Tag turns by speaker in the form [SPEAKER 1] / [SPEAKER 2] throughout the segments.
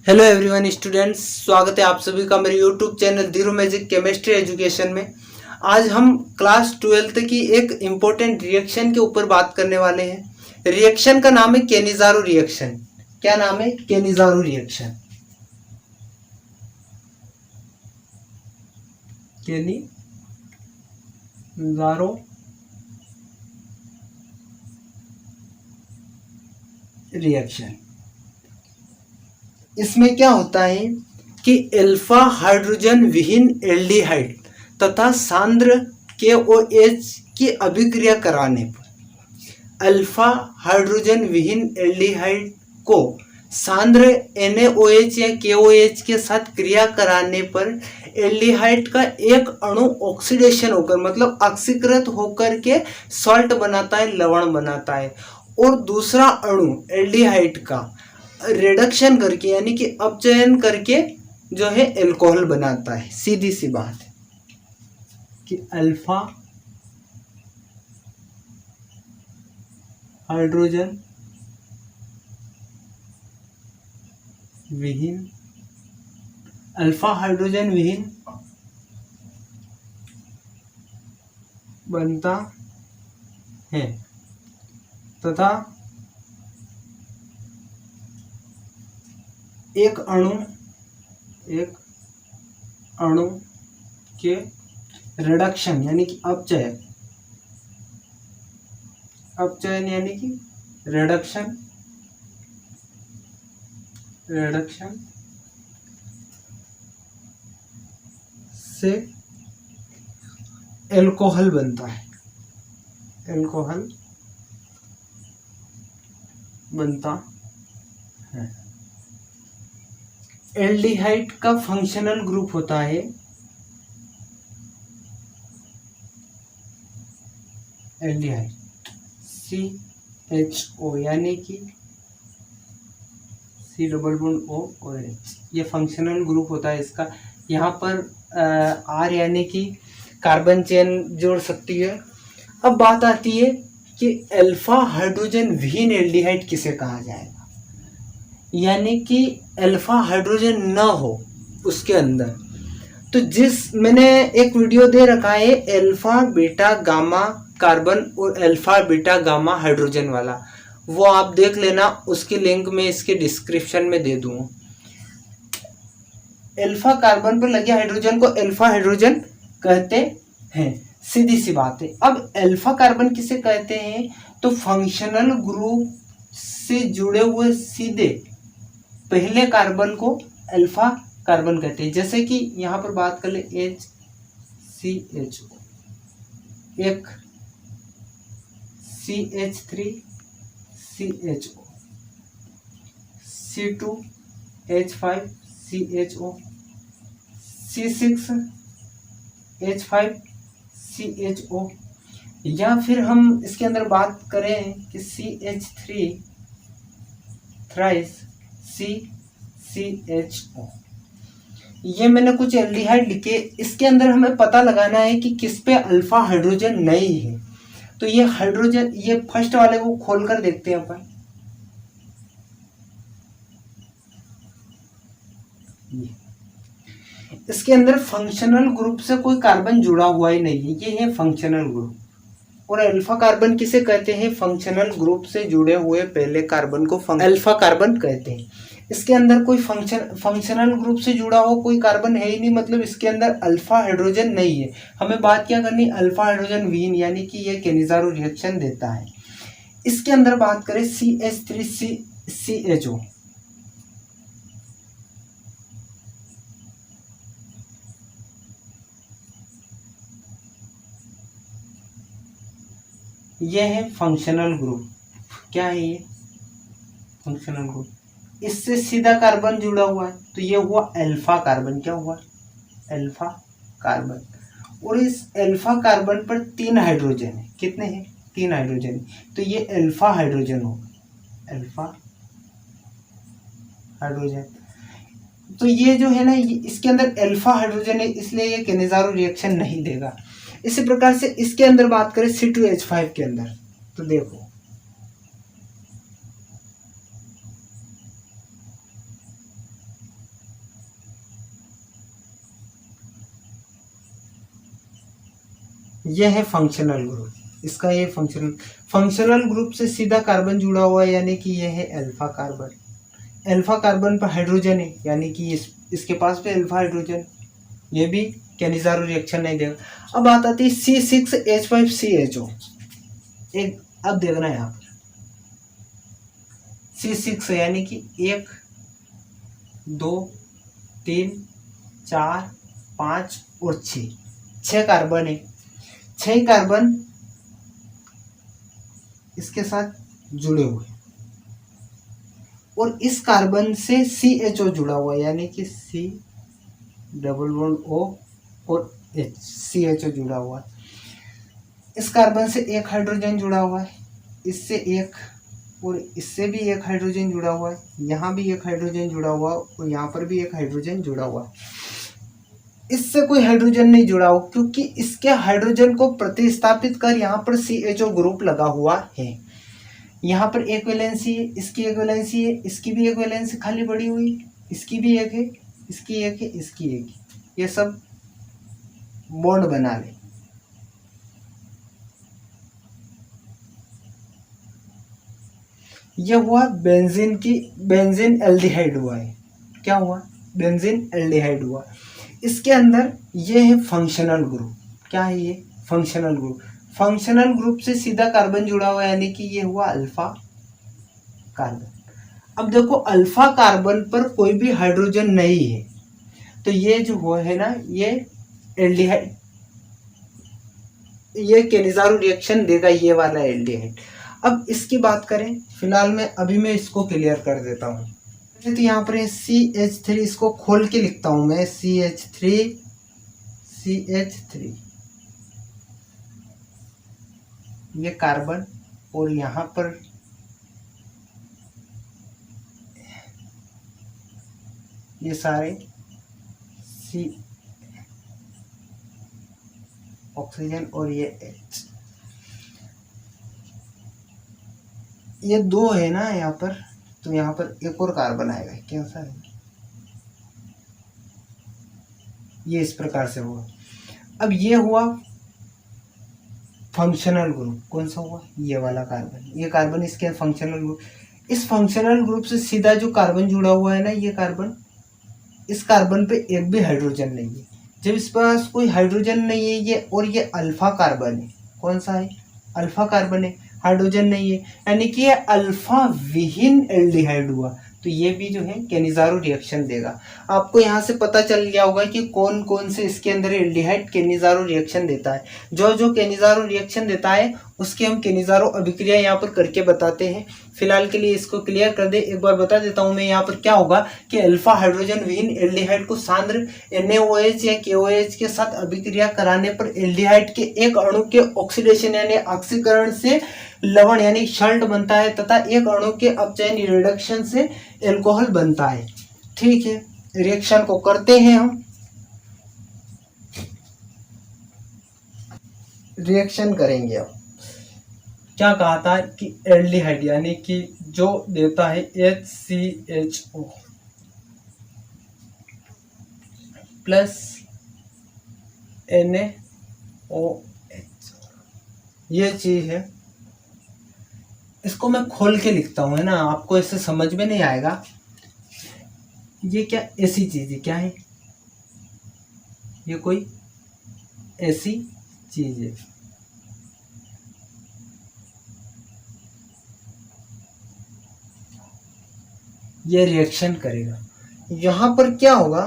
[SPEAKER 1] Hello everyone students, स्वागत है आप सभी का मेरे YouTube channel Dhiru magic chemistry education में। आज हम क्लास 12th की एक इम्पोर्टेंट रिएक्शन के ऊपर बात करने वाले हैं। रिएक्शन का नाम है केनिज़ारो रिएक्शन। क्या नाम है? केनिज़ारो रिएक्शन। केनिज़ारो रिएक्शन। इसमें क्या होता है कि अल्फा हाइड्रोजन विहीन एल्डिहाइड तथा सांद्र KOH की अभिक्रिया कराने पर अल्फा हाइड्रोजन विहीन एल्डिहाइड को सांद्र NaOH या KOH के साथ क्रिया कराने पर एल्डिहाइड का एक अणु ऑक्सीडेशन होकर मतलब ऑक्सीकृत होकर के सॉल्ट बनाता है, लवण बनाता है, और दूसरा अणु एल्डिहाइड का रिडक्शन करके यानी कि अपचयन करके जो है एल्कोहल बनाता है। सीधी सी बात है कि अल्फा हाइड्रोजन विहीन बनता है तथा एक अणु के रिडक्शन यानी कि अपचयन यानी कि रिडक्शन से एल्कोहल बनता है। एल्डिहाइड का फंक्शनल ग्रुप होता है एल्डिहाइड CHO यानी कि C डबल बॉन्ड O और H, ये फंक्शनल ग्रुप होता है इसका। यहाँ पर R यानी कि कार्बन चेन जोड़ सकती है। अब बात आती है कि अल्फा हाइड्रोजन विहीन एल्डिहाइड किसे कहा जाएगा, यानी कि अल्फा हाइड्रोजन न हो उसके अंदर। तो मैंने एक वीडियो दे रखा है अल्फा बीटा गामा कार्बन और अल्फा बीटा गामा हाइड्रोजन वाला, वो आप देख लेना, उसकी लिंक मैं इसके डिस्क्रिप्शन में दे दूंगा। अल्फा कार्बन पर लगे हाइड्रोजन को अल्फा हाइड्रोजन कहते हैं, सीधी सी बात है। अब अल्फा कार्बन किसे कहते हैं? तो फंक्शनल ग्रुप से जुड़े हुए सीधे पहले कार्बन को अल्फा कार्बन कहते हैं। जैसे कि यहां पर बात कर ले HCHO, एक CH3CHO, C2H5CHO, C6H5CHO, या फिर हम इसके अंदर बात करें कि CH3 थ्राइस CCHO। ये मैंने कुछ एल्डिहाइड लिखे, इसके अंदर हमें पता लगाना है कि किस पे अल्फा हाइड्रोजन नहीं है। तो ये हाइड्रोजन, ये फर्स्ट वाले को खोलकर देखते हैं अपन। इसके अंदर फंक्शनल ग्रुप से कोई कार्बन जुड़ा हुआ ही नहीं है, ये है फंक्शनल ग्रुप। और अल्फा कार्बन किसे कहते हैं? फंक्शनल ग्रुप से जुड़े हुए पहले कार्बन को अल्फा कार्बन कहते हैं। इसके अंदर कोई फंक्शनल ग्रुप से जुड़ा हो कोई कार्बन है ही नहीं, मतलब इसके अंदर अल्फा हाइड्रोजन नहीं है। हमें बात क्या करनी? अल्फा हाइड्रोजन विहीन, यानी कि ये केनिज़ारो रिएक्शन देता है। इसके अंदर बात करें CH3CCHO, यह है फंक्शनल ग्रुप। क्या है ये? Functional group. इससे सीधा कार्बन जुड़ा हुआ है, तो ये हुआ अल्फा कार्बन। क्या हुआ? Alpha carbon. और इस अल्फा कार्बन पर 3 हाइड्रोजन है। कितने हैं? 3 हाइड्रोजन, तो ये अल्फा हाइड्रोजन होगा, अल्फा हाइड्रोजन। तो ये जो है ना, इसके अंदर अल्फा हाइड्रोजन है, इसलिए ये केनिज़ारो रिएक्शन नहीं देगा। इसी प्रकार से इसके अंदर बात करें C2H5 के अंदर, तो देखो ये है फंक्शनल ग्रुप, इसका ये फंक्शनल ग्रुप से सीधा कार्बन जुड़ा हुआ है, यानी कि ये है अल्फा कार्बन। अल्फा कार्बन पर हाइड्रोजन है, यानी कि इसके पास पे अल्फा हाइड्रोजन, ये भी कैनिजारो रिएक्शन नहीं देगा। अब बात आती है C6H5CHO। एक अब देखना है यहाँ पर C6 है, यानी कि 1 2 3 4 5 और 6 कार्बन है। 6 कार्बन इसके साथ जुड़े हुए और इस कार्बन से CHO जुड़ा हुआ है, यानी कि C डबल बॉन्ड O और H, CHO जुड़ा हुआ है। इस कार्बन से एक हाइड्रोजन जुड़ा हुआ है, इससे एक और इससे भी एक हाइड्रोजन जुड़ा हुआ है, यहाँ भी एक हाइड्रोजन जुड़ा हुआ है और यहाँ पर भी एक हाइड्रोजन जुड़ा हुआ है। इससे कोई हाइड्रोजन नहीं जुड़ा हो क्योंकि इसके हाइड्रोजन को प्रतिस्थापित कर यहाँ पर CHO ग्रुप लगा हुआ है। यहाँ पर एक वैलेंसी है, इसकी एक वैलेंसी है, इसकी भी एक वैलेंसी खाली पड़ी हुई, इसकी भी एक है, इसकी एक है, इसकी एक है। ये सब बॉन्ड बना ले। यह हुआ बेंजीन एल्डिहाइड हुआ है। क्या हुआ? बेंजीन एल्डिहाइड हुआ। इसके अंदर ये है फंक्शनल ग्रुप। क्या है ये? Functional group. फंक्शनल ग्रुप से सीधा कार्बन जुड़ा हुआ है, यानी कि ये हुआ अल्फा कार्बन। अब देखो अल्फा कार्बन पर कोई भी हाइड्रोजन नहीं है, तो ये जो हुआ है ना, ये एल्डिहाइड, ये कैनिजारो रिएक्शन देगा, ये वाला एल्डिहाइड। अब इसकी बात करें, फिलहाल मैं इसको क्लियर कर देता हूँ। तो यहाँ पर CH3, इसको खोल के लिखता हूँ मैं, CH3 ये कार्बन और यहाँ पर ये सारे C ऑक्सीजन और ये H, ये दो है ना यहाँ पर, तो यहाँ पर एक और कार्बन आएगा। कैसा है? ये इस प्रकार से हुआ। अब ये हुआ फंक्शनल ग्रुप। कौन सा हुआ? ये वाला कार्बन। ये कार्बन इसके फंक्शनल ग्रुप। इस फंक्शनल ग्रुप से सीधा जो कार्बन जुड़ा हुआ है ना, ये कार्बन, इस कार्बन पे एक भी हाइड्रोजन नहीं है। जब इस पास कोई हाइड्रोजन नहीं है ये, और ये अल्फा कार्बन है। कौन सा है? अल्फा कार्बन है, हाइड्रोजन नहीं है, यानी कि ये अल्फा विहीन एल्डिहाइड हुआ। तो ये भी जो है कैनिजारो रिएक्शन देगा। आपको यहाँ से पता चल गया होगा कि कौन कौन से इसके अंदर एल्डिहाइड कैनिजारो रिएक्शन देता है। जो जो कैनिजारो रिएक्शन देता है उसकी हम कैनिजारो अभिक्रिया यहाँ पर करके बताते हैं। फिलहाल के लिए इसको क्लियर कर दे। एक बार बता देता हूँ मैं यहाँ पर क्या होगा कि अल्फा हाइड्रोजन विहीन एल्डिहाइड को सांद्र NaOH या KOH के साथ अभिक्रिया कराने पर एल्डिहाइड के एक अणु के ऑक्सीडेशन यानी ऑक्सीकरण से लवण यानी सल्ट बनता है, तथा एक अणु के अपचयन रिडक्शन से एल्कोहल बनता है। ठीक है, रिएक्शन को करते हैं हम। रिएक्शन करेंगे अब। क्या कहा था कि एल्डिहाइड यानी कि जो देता है HCHO प्लस NaOH, ये चीज है। इसको मैं खोल के लिखता हूँ, है ना, आपको इससे समझ में नहीं आएगा। ये क्या ऐसी चीज है? क्या है ये? कोई ऐसी चीज है। ये रिएक्शन करेगा। यहां पर क्या होगा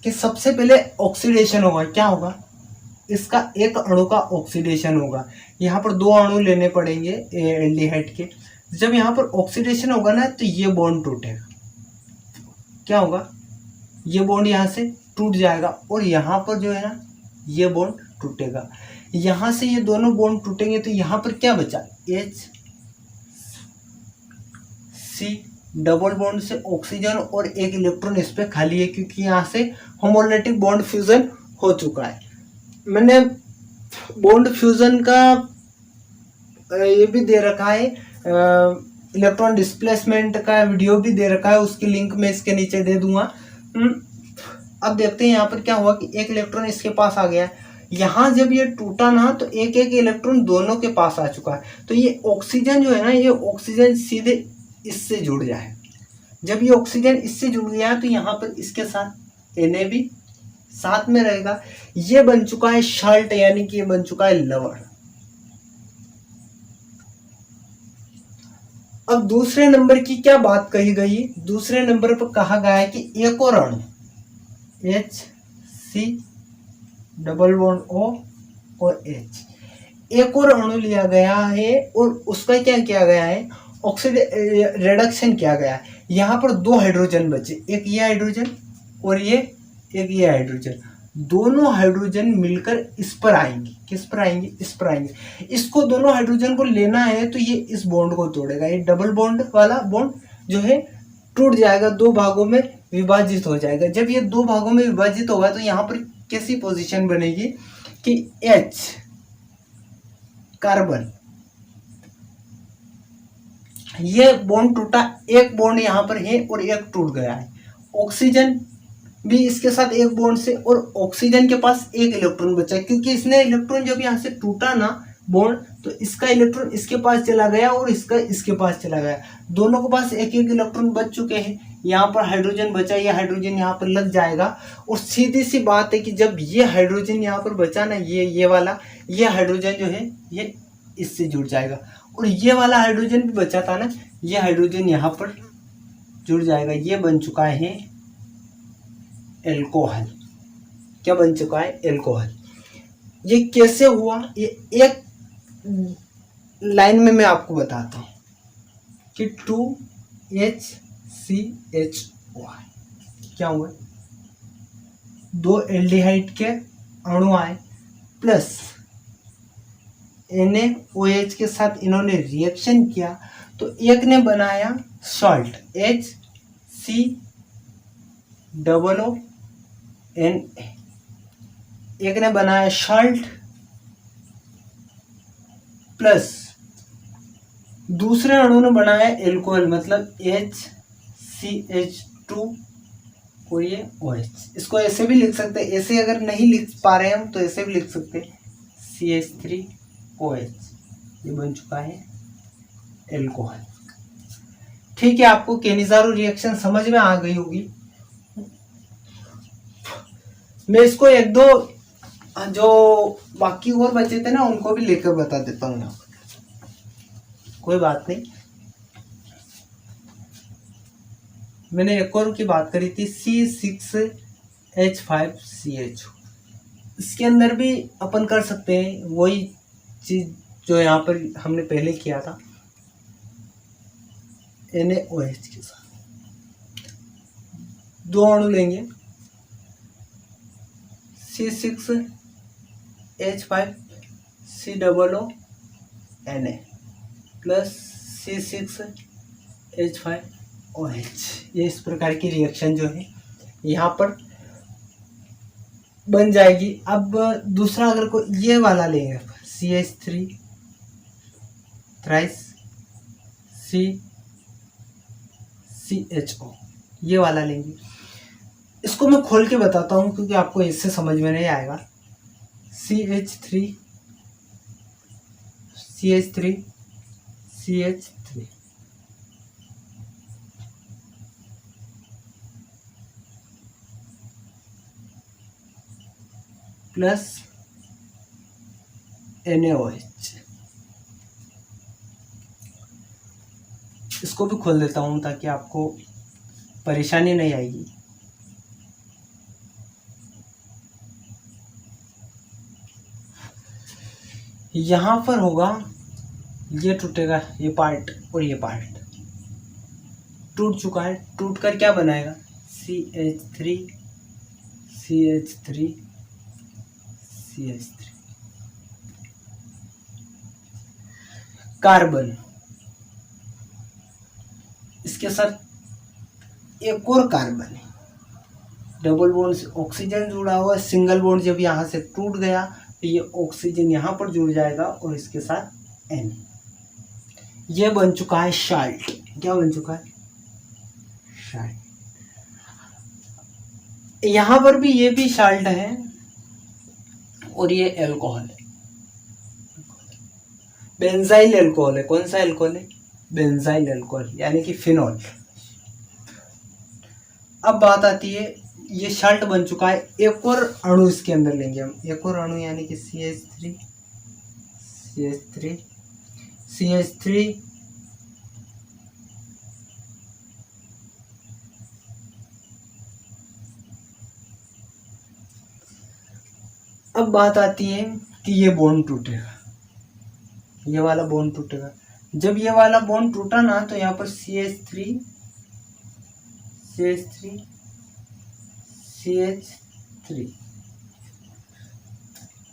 [SPEAKER 1] कि सबसे पहले ऑक्सीडेशन होगा। क्या होगा? इसका एक अणु का ऑक्सीडेशन होगा। यहाँ पर दो अणु लेने पड़ेंगे एल्डिहाइड के। जब यहाँ पर ऑक्सीडेशन होगा ना, तो ये बॉन्ड टूटेगा। क्या होगा? ये बॉन्ड यहाँ से टूट जाएगा और यहाँ पर जो है ना, ये बॉन्ड टूटेगा। यहाँ से ये दोनों बॉन्ड टूटेंगे तो यहाँ पर क्या बचा? HC डबल बॉन्ड से ऑक्सीजन और एक इलेक्ट्रॉन इस पे खाली है, क्योंकि यहाँ से होमोलेटिक बॉन्ड फ्यूजन हो चुका है। मैंने बॉन्ड फ्यूजन का ये भी दे रखा है, इलेक्ट्रॉन डिस्प्लेसमेंट का वीडियो भी दे रखा है, उसकी लिंक मैं इसके नीचे दे दूंगा। अब देखते हैं यहाँ पर क्या हुआ कि एक इलेक्ट्रॉन इसके पास आ गया। यहाँ जब ये टूटा ना तो एक एक इलेक्ट्रॉन दोनों के पास आ चुका है, तो ये ऑक्सीजन जो है ना, ये ऑक्सीजन सीधे इससे जुड़ जाए। जब ये ऑक्सीजन इससे जुड़ गया तो यहाँ पर इसके साथ Na भी साथ में रहेगा। ये बन चुका है साल्ट, यानी कि ये बन चुका है लवण। अब दूसरे नंबर की क्या बात कही गई? दूसरे नंबर पर कहा गया है कि एक और अणु HC डबल बॉन्ड O और H, एक और अणु लिया गया है और उसका क्या किया गया है, ऑक्सीडेशन रिडक्शन किया गया है। यहाँ पर 2 हाइड्रोजन बचे, एक ये हाइड्रोजन और एक ये हाइड्रोजन, दोनों हाइड्रोजन मिलकर इस पर आएंगे। किस पर आएंगे? इस पर आएंगे। इसको दोनों हाइड्रोजन को लेना है तो ये इस बॉन्ड को तोड़ेगा, ये डबल बॉन्ड वाला बॉन्ड जो है टूट जाएगा, 2 भागों में विभाजित हो जाएगा। जब ये 2 भागों में विभाजित होगा तो यहाँ पर कैसी पोजीशन बनेगी कि H कार्बन, ये बॉन्ड टूटा, एक बॉन्ड यहाँ पर है और एक टूट गया है। ऑक्सीजन भी इसके साथ एक बॉन्ड से, और ऑक्सीजन के पास एक इलेक्ट्रॉन बचा, क्योंकि इसने इलेक्ट्रॉन जब यहाँ से टूटा ना बॉन्ड, तो इसका इलेक्ट्रॉन इसके पास चला गया और इसका इसके पास चला गया, दोनों के पास एक एक इलेक्ट्रॉन बच चुके हैं। यहाँ पर हाइड्रोजन बचा, ये हाइड्रोजन यहाँ पर लग जाएगा, और सीधी सी बात है कि जब ये हाइड्रोजन यहाँ पर बचा ना, ये वाला, ये हाइड्रोजन जो है ये इससे जुड़ जाएगा, और ये वाला हाइड्रोजन भी बचा था ना, ये हाइड्रोजन यहाँ पर जुड़ जाएगा। ये बन चुका है एल्कोहल। क्या बन चुका है? एल्कोहल। ये कैसे हुआ? ये एक लाइन में मैं आपको बताता हूँ कि 2HCHO क्या हुआ, 2 एल्डिहाइड के अणु आए, प्लस NaOH के साथ इन्होंने रिएक्शन किया तो एक ने बनाया सॉल्ट HCOO, एक ने बनाया सॉल्ट, प्लस दूसरे अणु ने बनाया एल्कोहल, मतलब HCH2 और ये OH। इसको ऐसे भी लिख सकते हैं, ऐसे अगर नहीं लिख पा रहे हम तो ऐसे भी लिख सकते हैं CH3OH। ये बन चुका है एल्कोहल। ठीक है, आपको केनिज़ारो रिएक्शन समझ में आ गई होगी। मैं इसको एक दो जो बाकी और बचे थे ना उनको भी लेकर बता देता हूँ, कोई बात नहीं। मैंने एक और की बात करी थी C6H5CH, इसके अंदर भी अपन कर सकते हैं वही चीज जो यहाँ पर हमने पहले किया था NaOH के साथ। 2 अणु लेंगे C6H5COO Na प्लस C6H5OH। ये इस प्रकार की रिएक्शन जो है यहाँ पर बन जाएगी। अब दूसरा अगर कोई ये वाला लेंगे CH3 थ्राइस CHO, ये वाला लेंगे। इसको मैं खोल के बताता हूँ क्योंकि आपको इससे समझ में नहीं आएगा। CH3 प्लस NaOH, इसको भी खोल देता हूँ ताकि आपको परेशानी नहीं आएगी। यहाँ पर होगा, ये टूटेगा, ये पार्ट और ये पार्ट टूट चुका है। टूट कर क्या बनाएगा? CH3 कार्बन, इसके साथ एक और कार्बन है, डबल बॉन्ड से ऑक्सीजन जुड़ा हुआ है। सिंगल बॉन्ड जब यहाँ से टूट गया तो ये ऑक्सीजन यहाँ पर जुड़ जाएगा और इसके साथ N। ये बन चुका है साल्ट। क्या बन चुका है? साल्ट। यहाँ पर भी ये भी साल्ट है और ये एल्कोहल है, बेंजाइल एल्कोहल है। कौन सा एल्कोहल है? बेंजाइल एल्कोहल, यानी कि फिनॉल। अब बात आती है, ये साल्ट बन चुका है, एक और अणु इसके अंदर लेंगे हम, एक और अणु यानी कि CH3 अब बात आती है कि ये बॉन्ड टूटेगा, ये वाला बॉन्ड टूटेगा। जब ये वाला बॉन्ड टूटा ना, तो यहाँ पर CH3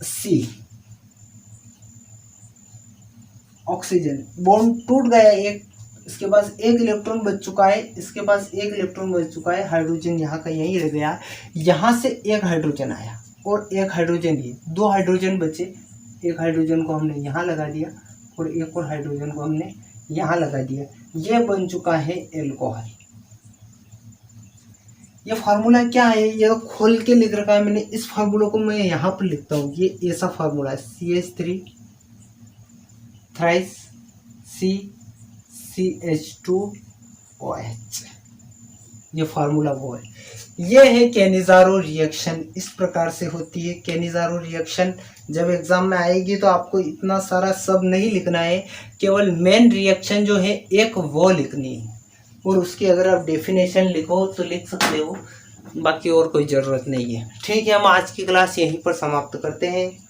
[SPEAKER 1] C ऑक्सीजन, बॉन्ड टूट गया एक, इसके पास एक इलेक्ट्रॉन बच चुका है, इसके पास एक इलेक्ट्रॉन बच चुका है, हाइड्रोजन यहाँ का यहीं रह गया, यहाँ से एक हाइड्रोजन आया और एक हाइड्रोजन, ये दो हाइड्रोजन बचे, एक हाइड्रोजन को हमने यहाँ लगा दिया और एक और हाइड्रोजन को हमने यहाँ लगा दिया, ये बन चुका है एल्कोहल। ये फार्मूला क्या है, ये तो खोल के लिख रखा है मैंने, इस फार्मूला को मैं यहाँ पर लिखता हूँ, ये ऐसा फार्मूला है, CH3 थ्राइस CH2OH, ये फार्मूला वो है। ये है कैनिज़ारो रिएक्शन, इस प्रकार से होती है कैनिज़ारो रिएक्शन। जब एग्जाम में आएगी तो आपको इतना सारा सब नहीं लिखना है, केवल मेन रिएक्शन जो है एक वो लिखनी है, और उसकी अगर आप डेफिनेशन लिखो तो लिख सकते हो, बाकी और कोई ज़रूरत नहीं है। ठीक है, हम आज की क्लास यहीं पर समाप्त करते हैं।